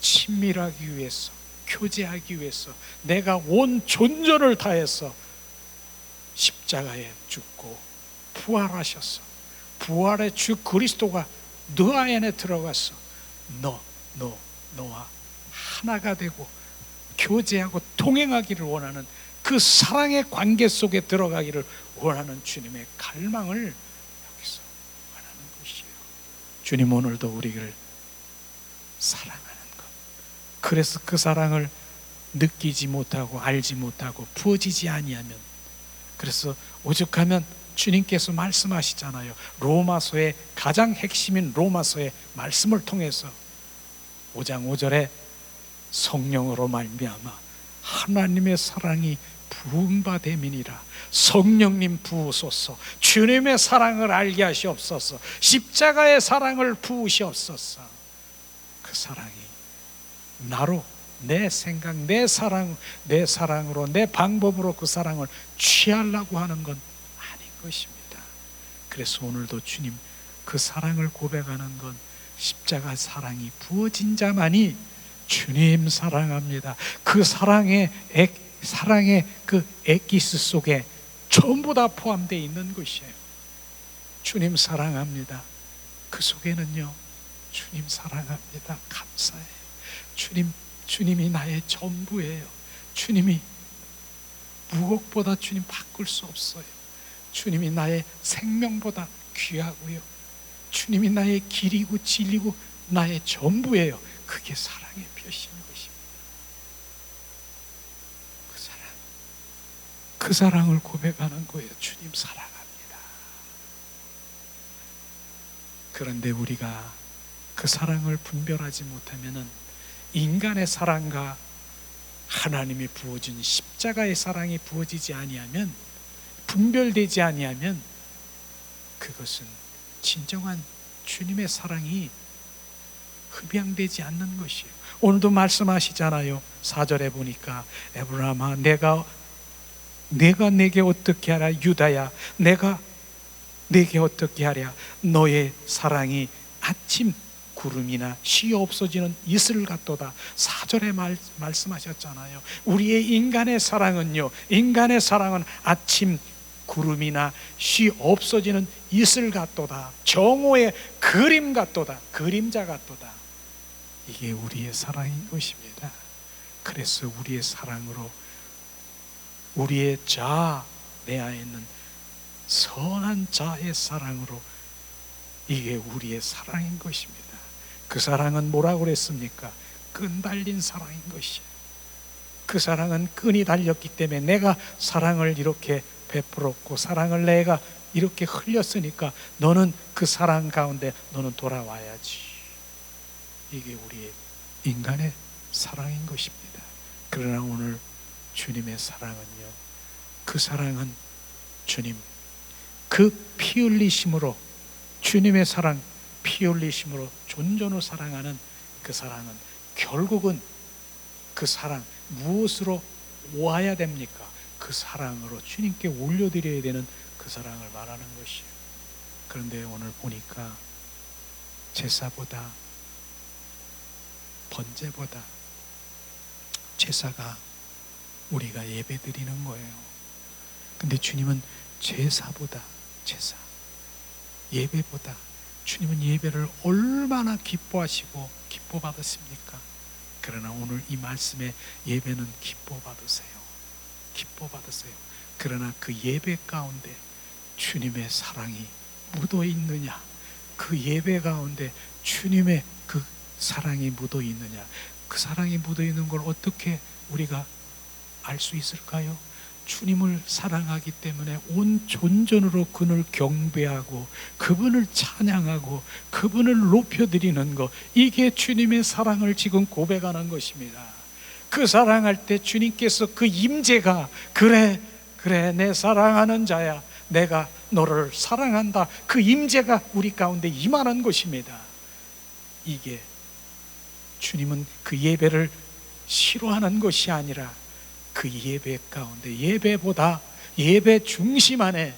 친밀하기 위해서, 교제하기 위해서 내가 온 존재를 다해서 십자가에 죽고 부활하셔서, 부활의 주 그리스도가 너 안에 들어가서 너와 하나가 되고 교제하고 동행하기를 원하는 그 사랑의 관계 속에 들어가기를 원하는 주님의 갈망을 여기서 원하는 것이에요. 주님 오늘도 우리를 사랑하는 것, 그래서 그 사랑을 느끼지 못하고 알지 못하고 부어지지 아니하면, 그래서 오죽하면 주님께서 말씀하시잖아요. 로마서의 가장 핵심인 로마서의 말씀을 통해서 5장 5절에 성령으로 말미암아 하나님의 사랑이 부은 바 됨이니라. 성령님 부으소서. 주님의 사랑을 알게 하시옵소서. 십자가의 사랑을 부으시옵소서. 그 사랑이 나로, 내 생각, 내 사랑으로, 내 방법으로 그 사랑을 취하려고 하는 건 아닌 것입니다. 그래서 오늘도 주님 그 사랑을 고백하는 건 십자가 사랑이 부어진 자만이 주님 사랑합니다. 그 사랑의 그 엑기스 속에 전부 다 포함되어 있는 것이에요. 주님 사랑합니다. 그 속에는요, 주님 사랑합니다. 감사해요. 주님이 나의 전부예요. 주님이 무엇보다 주님 바꿀 수 없어요. 주님이 나의 생명보다 귀하고요. 주님이 나의 길이고 진리고 나의 전부예요. 그게 사랑의 표시인 것입니다. 그 사랑을 고백하는 거예요. 주님 사랑합니다. 그런데 우리가 그 사랑을 분별하지 못하면은, 인간의 사랑과 하나님이 부어준 십자가의 사랑이 부어지지 아니하면, 분별되지 아니하면, 그것은 진정한 주님의 사랑이 흡양되지 않는 것이에요. 오늘도 말씀하시잖아요. 4절에 보니까 에브라임아 내가 내게 어떻게 하랴. 유다야 내가 내게 어떻게 하랴. 너의 사랑이 아침 구름이나 쉬 없어지는 이슬 같도다. 4절에 말씀하셨잖아요. 우리의 인간의 사랑은요, 인간의 사랑은 아침 구름이나 쉬 없어지는 이슬 같도다. 정오의 그림 같도다. 그림자 같도다. 이게 우리의 사랑인 것입니다. 그래서 우리의 사랑으로 우리의 자, 내 안에 있는 선한 자의 사랑으로 이게 우리의 사랑인 것입니다. 그 사랑은 뭐라고 그랬습니까? 끈 달린 사랑인 것이에요. 그 사랑은 끈이 달렸기 때문에 내가 사랑을 이렇게 베풀었고 사랑을 내가 이렇게 흘렸으니까 너는 그 사랑 가운데 너는 돌아와야지. 이게 우리의 인간의 사랑인 것입니다. 그러나 오늘 주님의 사랑은요, 그 사랑은 주님 그 피 흘리심으로, 주님의 사랑 피 흘리심으로 존존을 사랑하는 그 사랑은 결국은 그 사랑 무엇으로 와야 됩니까? 그 사랑으로 주님께 올려드려야 되는 그 사랑을 말하는 것이에요. 그런데 오늘 보니까 제사보다 번제보다 제사가 우리가 예배 드리는 거예요. 근데 주님은 제사보다 예배보다 주님은 예배를 얼마나 기뻐하시고 기뻐받으십니까? 그러나 오늘 이 말씀의 예배는 기뻐받으세요. 그러나 그 예배 가운데 주님의 사랑이 묻어 있느냐, 그 예배 가운데 주님의 그 사랑이 묻어 있느냐, 그 사랑이 묻어 있는 걸 어떻게 우리가 알 수 있을까요? 주님을 사랑하기 때문에 온 존전으로 그분을 경배하고 그분을 찬양하고 그분을 높여드리는 것, 이게 주님의 사랑을 지금 고백하는 것입니다. 그 사랑할 때 주님께서 그 임재가 그래 내 사랑하는 자야, 내가 너를 사랑한다, 그 임재가 우리 가운데 임하는 것입니다. 이게 주님은 그 예배를 싫어하는 것이 아니라 그 예배 가운데 예배보다 예배 중심 안에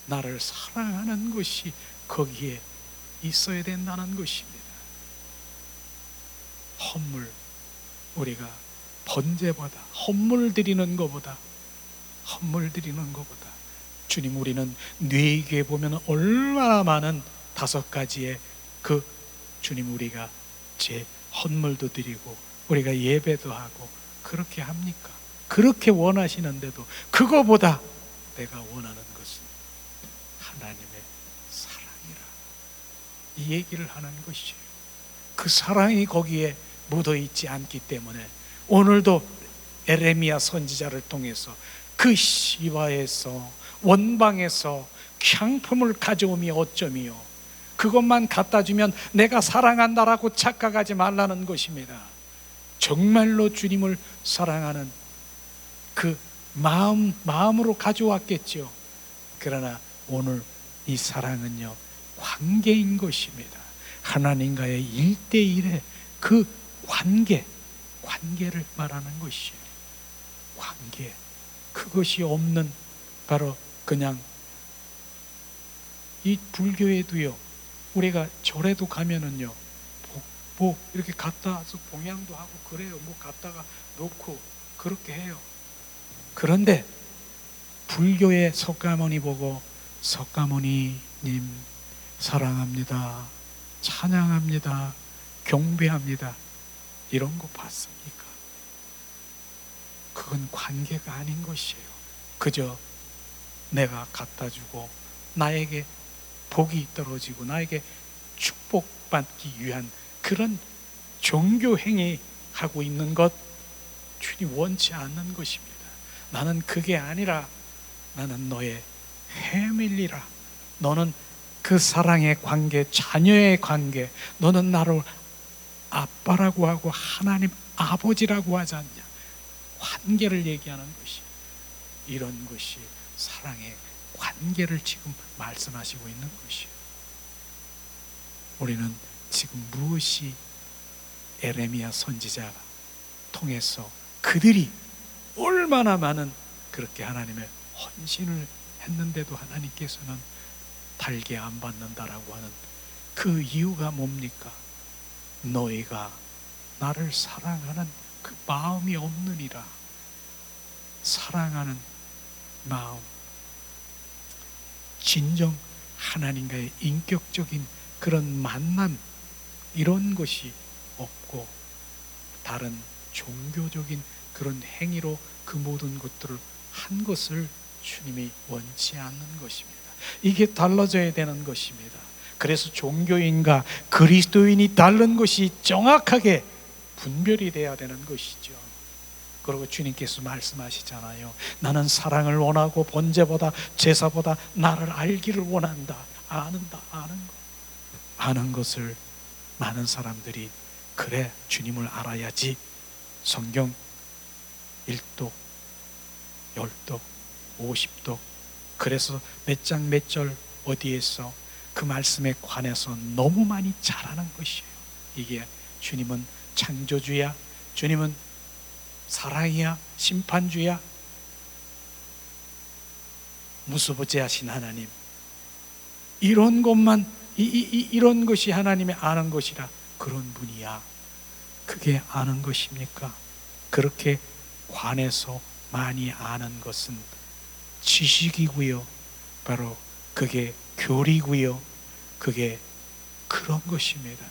나를 사랑하는 것이 거기에 있어야 된다는 것입니다. 헌물, 우리가 번제보다 헌물 드리는 것보다 주님, 우리는 뇌기에 보면 얼마나 많은 5가지의 그 주님 우리가 제 헌물도 드리고 우리가 예배도 하고 그렇게 합니까? 그렇게 원하시는데도 그거보다 내가 원하는 것은 하나님의 사랑이라, 이 얘기를 하는 것이에요. 그 사랑이 거기에 묻어 있지 않기 때문에 오늘도 에레미야 선지자를 통해서 그 시바에서 원방에서 향품을 가져오미 어쩌미요, 그것만 갖다 주면 내가 사랑한다라고 착각하지 말라는 것입니다. 정말로 주님을 사랑하는 그 마음으로 가져왔겠죠. 그러나 오늘 이 사랑은요, 관계인 것입니다. 하나님과의 1대1의 그 관계를 말하는 것이에요. 관계, 그것이 없는, 바로 그냥 이 불교에도요, 우리가 절에도 가면은요, 뭐 이렇게 갖다 와서 봉양도 하고 그래요. 뭐 갖다가 놓고 그렇게 해요. 그런데 불교의 석가모니 보고 석가모니님 사랑합니다, 찬양합니다, 경배합니다, 이런 거 봤습니까? 그건 관계가 아닌 것이에요. 그저 내가 갖다 주고 나에게 복이 떨어지고 나에게 축복받기 위한 그런 종교 행위 하고 있는 것, 주님 원치 않는 것입니다. 나는 그게 아니라 나는 너의 패밀리라. 너는 그 사랑의 관계, 자녀의 관계, 너는 나를 아빠라고 하고 하나님 아버지라고 하지 않냐. 관계를 얘기하는 것이, 이런 것이 사랑의 관계를 지금 말씀하시고 있는 것이에요. 우리는 지금 무엇이 에레미야 선지자 통해서 그들이 얼마나 많은 그렇게 하나님의 헌신을 했는데도 하나님께서는 달게 안 받는다라고 하는 그 이유가 뭡니까? 너희가 나를 사랑하는 그 마음이 없느니라. 사랑하는 마음, 진정 하나님과의 인격적인 그런 만남, 이런 것이 없고 다른 종교적인 그런 행위로 그 모든 것들을 한 것을 주님이 원치 않는 것입니다. 이게 달라져야 되는 것입니다. 그래서 종교인과 그리스도인이 다른 것이 정확하게 분별이 돼야 되는 것이죠. 그리고 주님께서 말씀하시잖아요. 나는 사랑을 원하고 번제보다 제사보다 나를 알기를 원한다. 아는 것을 많은 사람들이 그래 주님을 알아야지 성경 1독, 10독, 50독 그래서 몇 장 몇 절 어디에서 그 말씀에 관해서 너무 많이 잘하는 것이에요. 이게 주님은 창조주야, 주님은 사랑이야, 심판주야, 무소부재하신 하나님, 이런 것만 이런 것이 하나님의 아는 것이라 그런 분이야. 그게 아는 것입니까? 그렇게 관해서 많이 아는 것은 지식이고요, 바로 그게 교리고요, 그게 그런 것입니다.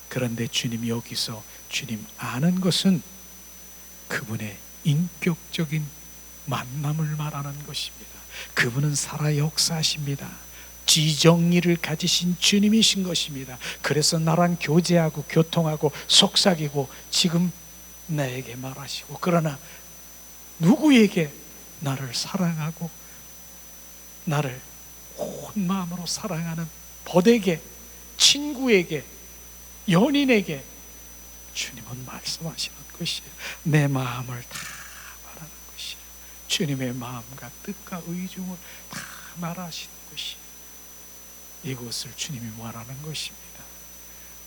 그런데 주님 여기서 주님 아는 것은 그분의 인격적인 만남을 말하는 것입니다. 그분은 살아 역사하십니다. 지정의를 가지신 주님이신 것입니다. 그래서 나랑 교제하고 교통하고 속삭이고 지금 나에게 말하시고, 그러나 누구에게 나를 사랑하고 나를 온 마음으로 사랑하는 벗에게, 친구에게, 연인에게 주님은 말씀하시는 것이에요. 내 마음을 다 말하는 것이에요. 주님의 마음과 뜻과 의중을 다 말하시는 것이에요. 이것을 주님이 말하는 것입니다.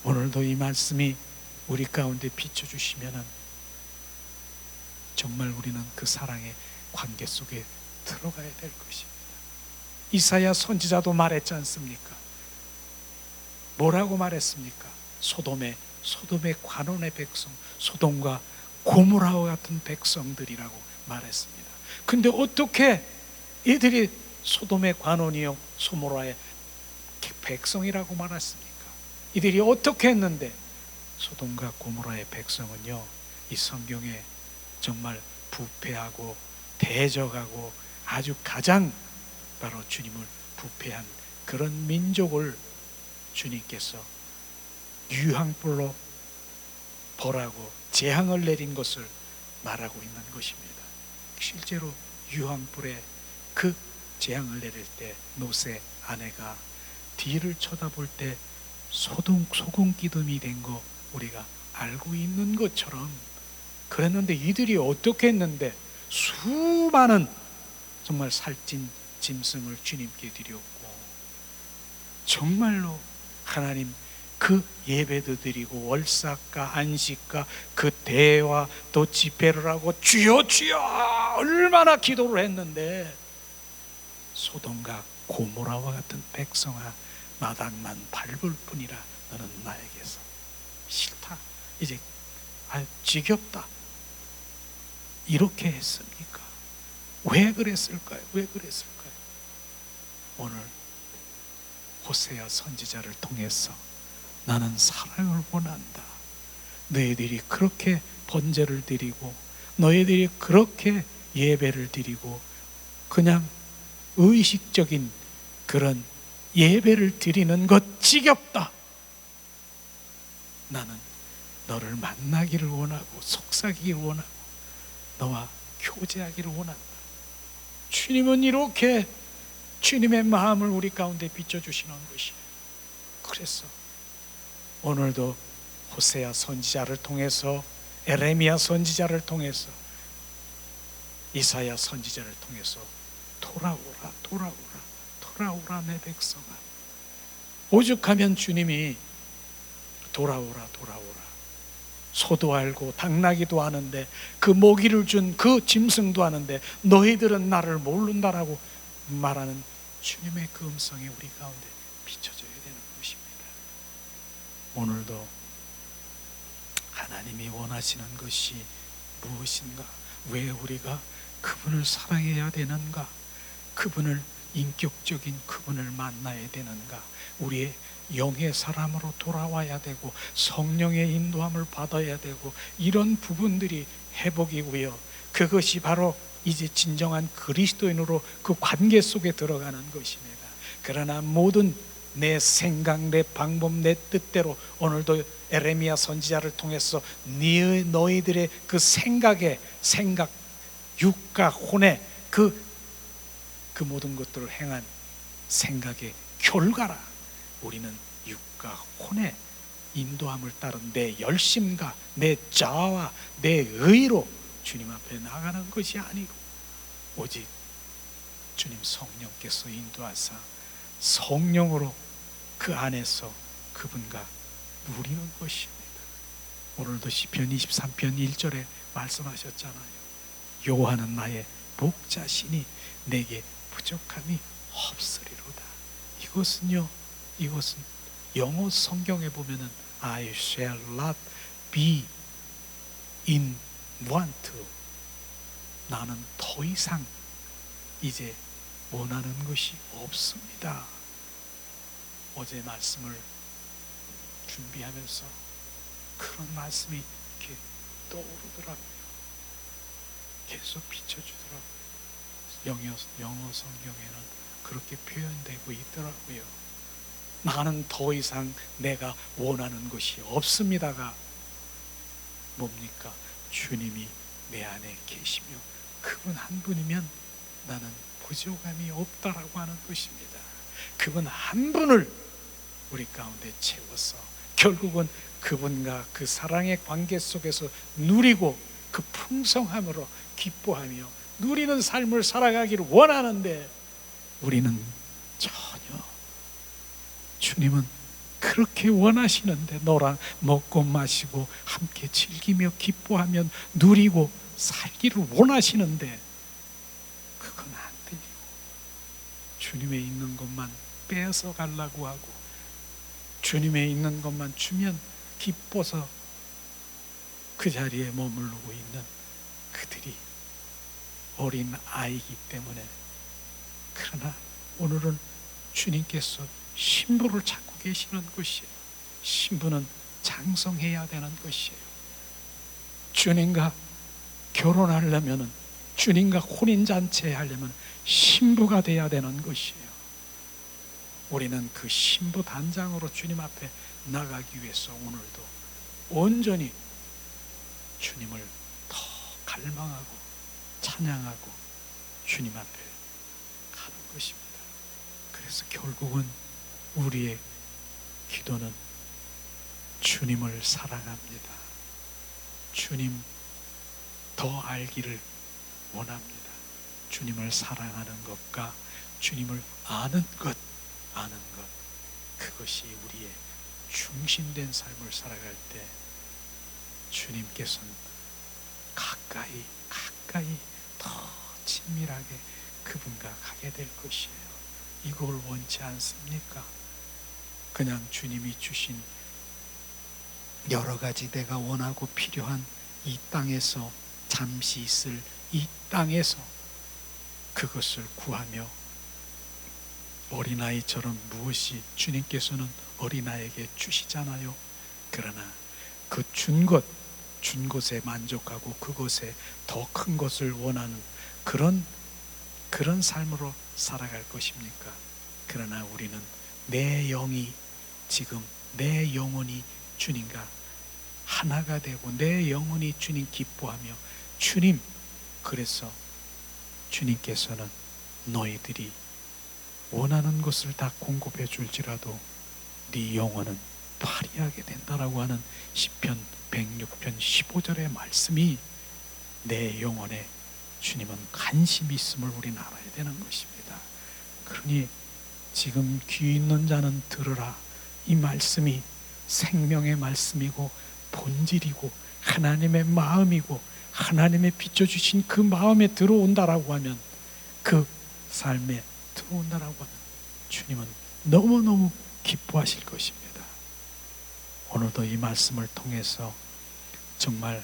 오늘도 이 말씀이 우리 가운데 비춰주시면은 정말 우리는 그 사랑의 관계 속에 들어가야 될 것입니다. 이사야 선지자도 말했지 않습니까? 뭐라고 말했습니까? 소돔의 관원의 백성, 소돔과 고모라와 같은 백성들이라고 말했습니다. 근데 어떻게 이들이 소돔의 관원이요 소모라의 백성이라고 말했습니까? 이들이 어떻게 했는데? 소돔과 고모라의 백성은요, 이 성경에 정말 부패하고 대적하고 아주 가장 바로 주님을 부패한 그런 민족을 주님께서 유황불로 벌하고 재앙을 내린 것을 말하고 있는 것입니다. 실제로 유황불에 그 재앙을 내릴 때 노새 아내가 뒤를 쳐다볼 때 소금 기둥이 된 거 우리가 알고 있는 것처럼 그랬는데, 이들이 어떻게 했는데 수많은 정말 살찐 짐승을 주님께 드렸고, 정말로 하나님 그 예배도 드리고 월삭과 안식과 그 대와 또 집회를 하고 주여 주여 얼마나 기도를 했는데, 소돔과 고모라와 같은 백성아 마당만 밟을 뿐이라 너는 나에게서 싫다, 이제 지겹다, 이렇게 했습니까? 왜 그랬을까요? 오늘 호세아 선지자를 통해서 나는 사랑을 원한다, 너희들이 그렇게 번제를 드리고 너희들이 그렇게 예배를 드리고 그냥 의식적인 그런 예배를 드리는 것 지겹다, 나는 너를 만나기를 원하고 속삭이기를 원하고 너와 교제하기를 원한다. 주님은 이렇게 주님의 마음을 우리 가운데 비춰주시는 것이에요. 그래서 오늘도 호세아 선지자를 통해서, 에레미야 선지자를 통해서, 이사야 선지자를 통해서 돌아오라 내 백성아, 오죽하면 주님이 돌아오라 돌아오라. 소도 알고 당나귀도 아는데 그 모기를 준 그 짐승도 아는데 너희들은 나를 모른다라고 말하는 주님의 그 음성이 우리 가운데 비춰져야 되는 것입니다. 오늘도 하나님이 원하시는 것이 무엇인가? 왜 우리가 그분을 사랑해야 되는가? 그분을 인격적인 그분을 만나야 되는가? 우리의 영의 사람으로 돌아와야 되고 성령의 인도함을 받아야 되고 이런 부분들이 회복이고요. 그것이 바로 이제 진정한 그리스도인으로 그 관계 속에 들어가는 것입니다. 그러나 모든 내 생각, 내 방법, 내 뜻대로 오늘도 에레미야 선지자를 통해서 너희들의 그 생각, 육과 혼의 그 모든 것들을 행한 생각의 결과라. 우리는 육과 혼의 인도함을 따른 내 열심과 내 자아와 내 의로 주님 앞에 나가는 것이 아니고 오직 주님 성령께서 인도하사 성령으로 그 안에서 그분과 누리는 것입니다. 오늘도 시편 23편 1절에 말씀하셨잖아요. 여호와는 나의 목자시니 내게 부족함이 없으리로다. 이것은 영어 성경에 보면은 I shall not be in want. 나는 더 이상 이제 원하는 것이 없습니다. 어제 말씀을 준비하면서 그런 말씀이 이렇게 떠오르더라고요. 계속 비춰주더라고요. 영어 성경에는 그렇게 표현되고 있더라고요. 나는 더 이상 내가 원하는 것이 없습니다가 뭡니까? 주님이 내 안에 계시며 그분 한 분이면 나는 부족함이 없다라고 하는 것입니다. 그분 한 분을 우리 가운데 채워서 결국은 그분과 그 사랑의 관계 속에서 누리고 그 풍성함으로 기뻐하며 누리는 삶을 살아가기를 원하는데 우리는 전혀 주님은 그렇게 원하시는데 너랑 먹고 마시고 함께 즐기며 기뻐하며 누리고 살기를 원하시는데 그건 안 들리고 주님에 있는 것만 빼앗아 가려고 하고 주님에 있는 것만 주면 기뻐서 그 자리에 머무르고 있는 그들이 어린 아이이기 때문에. 그러나 오늘은 주님께서 신부를 찾고 계시는 것이에요. 신부는 장성해야 되는 것이에요. 주님과 결혼하려면, 주님과 혼인잔치 하려면 신부가 되어야 되는 것이에요. 우리는 그 신부 단장으로 주님 앞에 나가기 위해서 오늘도 온전히 주님을 더 갈망하고 찬양하고 주님 앞에 가는 것입니다. 그래서 결국은 우리의 기도는 주님을 사랑합니다. 주님 더 알기를 원합니다. 주님을 사랑하는 것과 주님을 아는 것, 그것이 우리의 중심된 삶을 살아갈 때 주님께서는 가까이 더 친밀하게 그분과 가게 될 것이에요. 이걸 원치 않습니까? 그냥 주님이 주신 여러 가지 내가 원하고 필요한 이 땅에서 잠시 있을 이 땅에서 그것을 구하며 어린아이처럼 무엇이 주님께서는 어린아이에게 주시잖아요. 그러나 그 준 곳에 만족하고 그것에 더 큰 것을 원하는 그런 삶으로 살아갈 것입니까? 그러나 우리는 내 영이 지금 내 영혼이 주님과 하나가 되고 내 영혼이 주님 기뻐하며 주님, 그래서 주님께서는 너희들이 원하는 것을 다 공급해 줄지라도 네 영혼은 파리하게 된다라고 하는 시편 106편 15절의 말씀이 내 영혼에 주님은 관심이 있음을 우리는 알아야 되는 것입니다. 그러니 지금 귀 있는 자는 들으라. 이 말씀이 생명의 말씀이고 본질이고 하나님의 마음이고 하나님의 비춰주신 그 마음에 들어온다라고 하면, 그 삶에 들어온다라고 하면 주님은 너무너무 기뻐하실 것입니다. 오늘도 이 말씀을 통해서 정말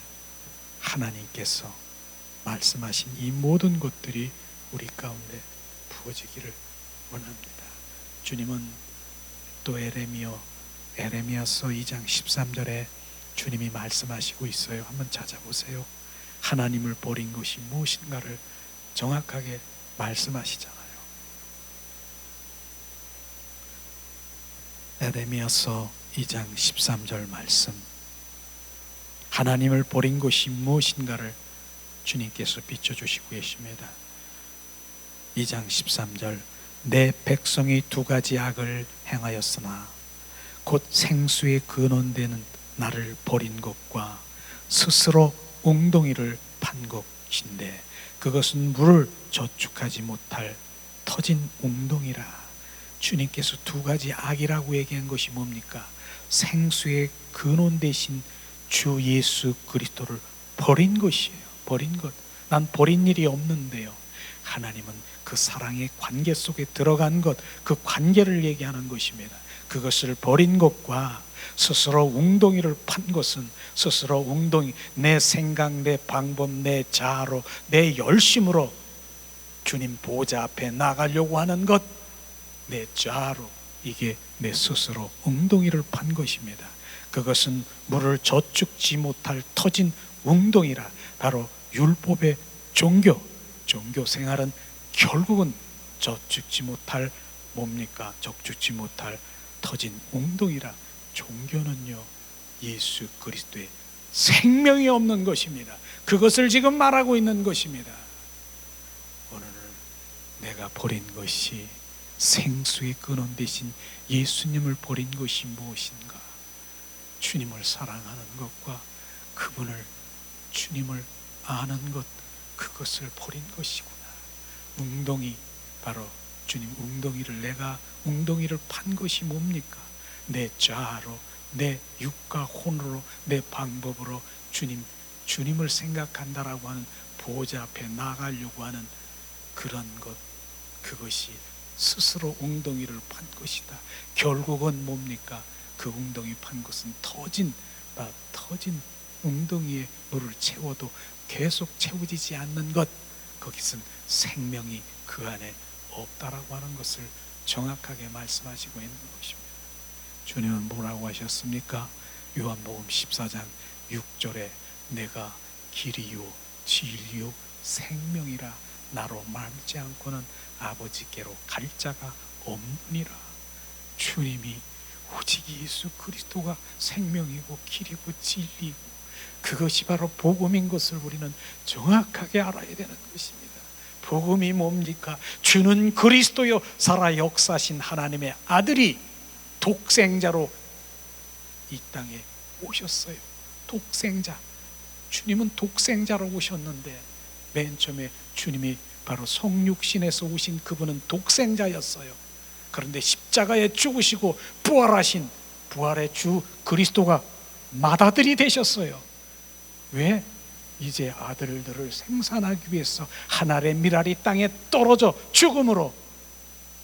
하나님께서 말씀하신 이 모든 것들이 우리 가운데 부어지기를 원합니다. 주님은 또 에레미야서 2장 13절에 주님이 말씀하시고 있어요. 한번 찾아보세요. 하나님을 버린 것이 무엇인가를 정확하게 말씀하시잖아요. 에레미야서 2장 13절 말씀, 하나님을 버린 것이 무엇인가를 주님께서 비춰주시고 계십니다. 2장 13절, 내 백성이 두 가지 악을 행하였으나 곧 생수의 근원되는 나를 버린 것과 스스로 웅덩이를 판 것인데 그것은 물을 저축하지 못할 터진 웅덩이라. 주님께서 두 가지 악이라고 얘기한 것이 뭡니까? 생수의 근원 되신 주 예수 그리스도를 버린 것이에요. 버린 것. 난 버린 일이 없는데요. 하나님은 그 사랑의 관계 속에 들어간 것, 그 관계를 얘기하는 것입니다. 그것을 버린 것과 스스로 웅덩이를 판 것은, 스스로 웅덩이, 내 생각, 내 방법, 내 자아로, 내 열심으로 주님 보좌 앞에 나가려고 하는 것, 내 자아로, 이게 내 스스로 웅덩이를 판 것입니다. 그것은 물을 저축지 못할 터진 웅덩이라. 바로 율법의 종교 생활은 결국은 저축지 못할 뭡니까? 저축지 못할 터진 웅덩이라. 종교는요, 예수 그리스도의 생명이 없는 것입니다. 그것을 지금 말하고 있는 것입니다. 오늘 내가 버린 것이 생수의 근원 되신 예수님을 버린 것이 무엇인가? 주님을 사랑하는 것과 그분을, 주님을 아는 것, 그것을 버린 것이구나. 웅덩이, 바로 주님 웅덩이를, 내가 웅덩이를 판 것이 뭡니까? 내 자아로, 내 육과 혼으로, 내 방법으로 주님을 생각한다라고 하는 보좌 앞에 나가려고 하는 그런 것, 그것이 스스로 웅덩이를 판 것이다. 결국은 뭡니까? 그 웅덩이 판 것은 터진 웅덩이에 물을 채워도 계속 채워지지 않는 것, 거기선 생명이 그 안에 없다라고 하는 것을 정확하게 말씀하시고 있는 것입니다. 주님은 뭐라고 하셨습니까? 요한복음 14장 6절에 내가 길이요 진리요 생명이라, 나로 말지 않고는 아버지께로 갈 자가 없느니라. 주님이 오직 예수 그리스도가 생명이고 길이고 진리고, 그것이 바로 복음인 것을 우리는 정확하게 알아야 되는 것입니다. 복음이 뭡니까? 주는 그리스도요 살아 역사하신 하나님의 아들이 독생자로 이 땅에 오셨어요. 독생자. 주님은 독생자로 오셨는데, 맨 처음에 주님이 바로 성육신에서 오신 그분은 독생자였어요. 그런데 십자가에 죽으시고 부활하신 부활의 주 그리스도가 맏아들이 되셨어요. 왜? 이제 아들들을 생산하기 위해서 하늘의 미랄이 땅에 떨어져 죽음으로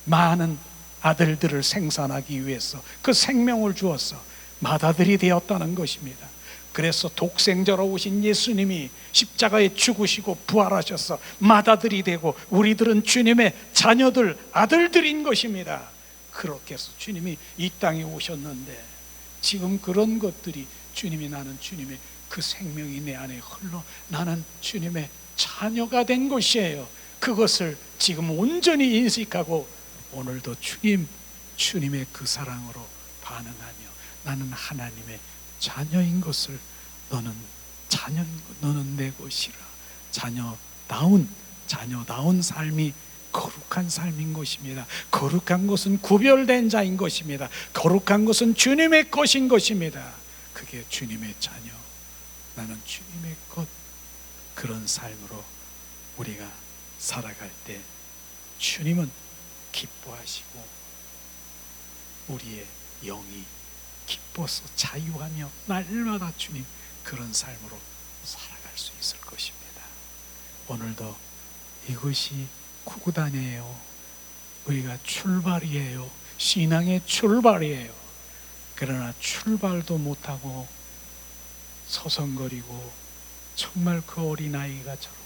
많은 아들들을 생산하기 위해서 그 생명을 주어서 맏아들이 되었다는 것입니다. 그래서 독생자로 오신 예수님이 십자가에 죽으시고 부활하셔서 맏아들이 되고 우리들은 주님의 자녀들, 아들들인 것입니다. 그렇게 해서 주님이 이 땅에 오셨는데, 지금 그런 것들이 주님이, 나는 주님의 그 생명이 내 안에 흘러 나는 주님의 자녀가 된 것이에요. 그것을 지금 온전히 인식하고 오늘도 주님의 그 사랑으로 반응하며 나는 하나님의 자녀인 것을, 너는 내 것이라. 자녀다운 삶이 거룩한 삶인 것입니다. 거룩한 것은 구별된 자인 것입니다. 거룩한 것은 주님의 것인 것입니다. 그게 주님의 자녀, 나는 주님의 것. 그런 삶으로 우리가 살아갈 때 주님은 기뻐하시고 우리의 영이 기뻐서 자유하며 날마다 주님 그런 삶으로 살아갈 수 있을 것입니다. 오늘도 이것이 구구단이에요. 우리가 출발이에요. 신앙의 출발이에요. 그러나 출발도 못하고 서성거리고 정말 그 어린아이가처럼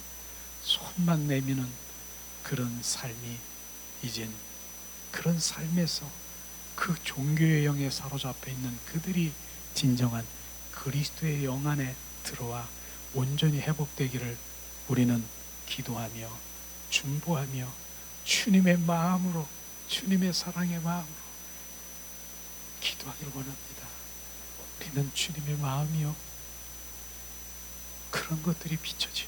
손만 내미는 그런 삶이 이젠 그런 삶에서 그 종교의 영에 사로잡혀 있는 그들이 진정한 그리스도의 영 안에 들어와 온전히 회복되기를 우리는 기도하며 중보하며 주님의 마음으로, 주님의 사랑의 마음으로 기도하길 원합니다. 우리는 주님의 마음이요, 그런 것들이 비춰져요.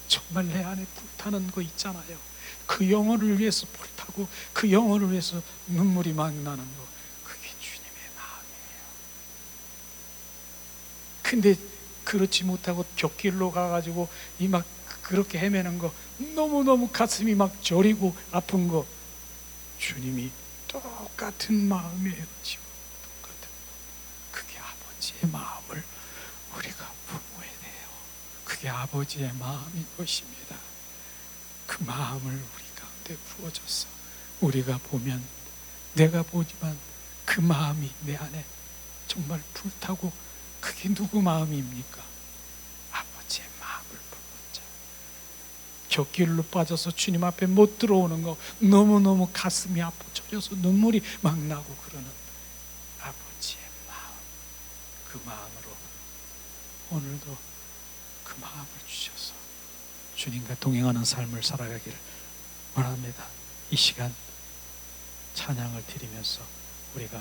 정말 내 안에 불타는 거 있잖아요. 그 영혼을 위해서 불타고 그 영혼을 위해서 눈물이 막 나는 거, 그게 주님의 마음이에요. 근데 그렇지 못하고 곁길로 가가지고 이 막 그렇게 헤매는 거, 너무너무 가슴이 막 저리고 아픈 거, 주님이 똑같은 마음이에요. 지금 똑같은 마음. 그게 아버지의 마음을 우리가 품어야 돼요. 그게 아버지의 마음인 것입니다. 그 마음을 우리 가운데 부어줘서 우리가 보면, 내가 보지만 그 마음이 내 안에 정말 불타고, 그게 누구 마음입니까? 아버지의 마음을 품은 자. 곁길로 빠져서 주님 앞에 못 들어오는 거, 너무너무 가슴이 아파 젖어서 눈물이 막 나고 그러는 아버지의 마음, 그 마음으로 오늘도 그 마음을 주셔서 주님과 동행하는 삶을 살아가기를 원합니다. 이 시간 찬양을 드리면서 우리가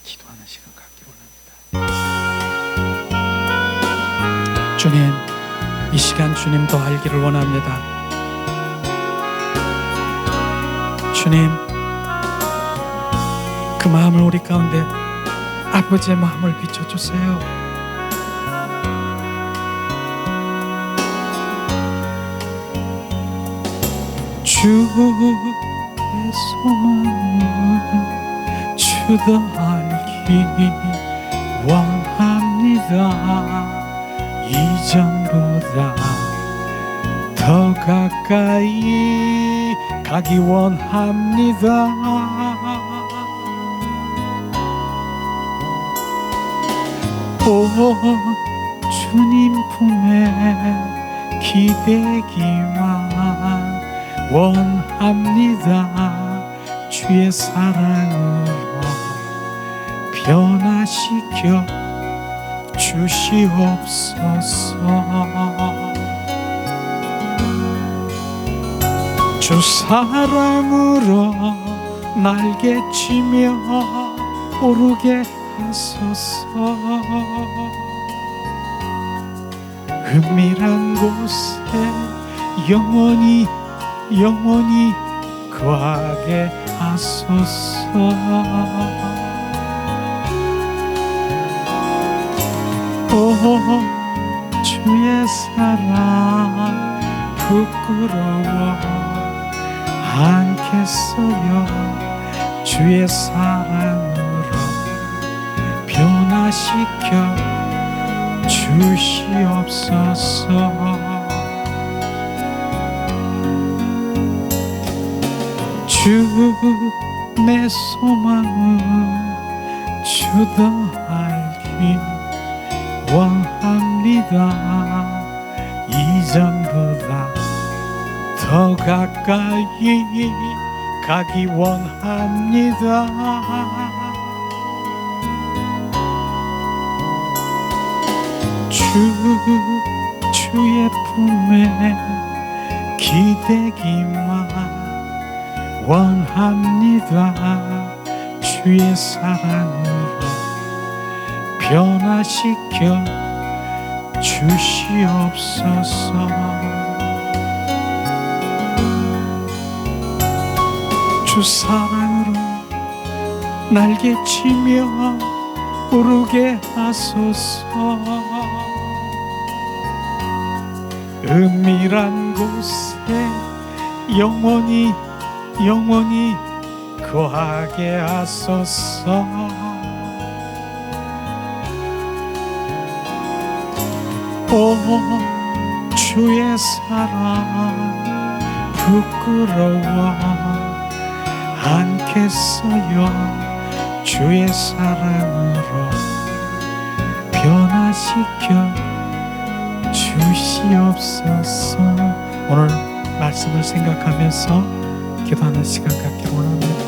기도하는 시간 갖기를 원합니다. 주님, 이 시간 주님 더 알기를 원합니다. 주님, 그 마음을 우리 가운데, 아버지의 마음을 비춰주세요. 주의 소망을 주 더 알기 원합니다. 이전보다 더 가까이 가기 원합니다. 오 주님 품에 기대기만 원합니다. 주의 사랑으로 변화시켜 주시옵소서. 주 사랑으로 날개치며 오르게 하소서. 은밀한 곳에 영원히 거하게 하소서. 오 주의 사랑 부끄러워 않겠어요. 주의 사랑으로 변화시켜 주시옵소서. 주 내 소망은 주 더 알기 원합니다. 이전보다 더 가까이 가기 원합니다. 주의 품에 기대기만 원합니다. 주의 사랑으로 변화시켜 주시옵소서. 주 사랑으로 날개치며 오르게 하소서. 은밀한 곳에 영원히 거하게 하소서. 오 주의 사랑 부끄러워 않겠어요. 주의 사랑으로 변화시켜 주시옵소서. 오늘 말씀을 생각하면서 기도하는 시간 갖기를 원합니다.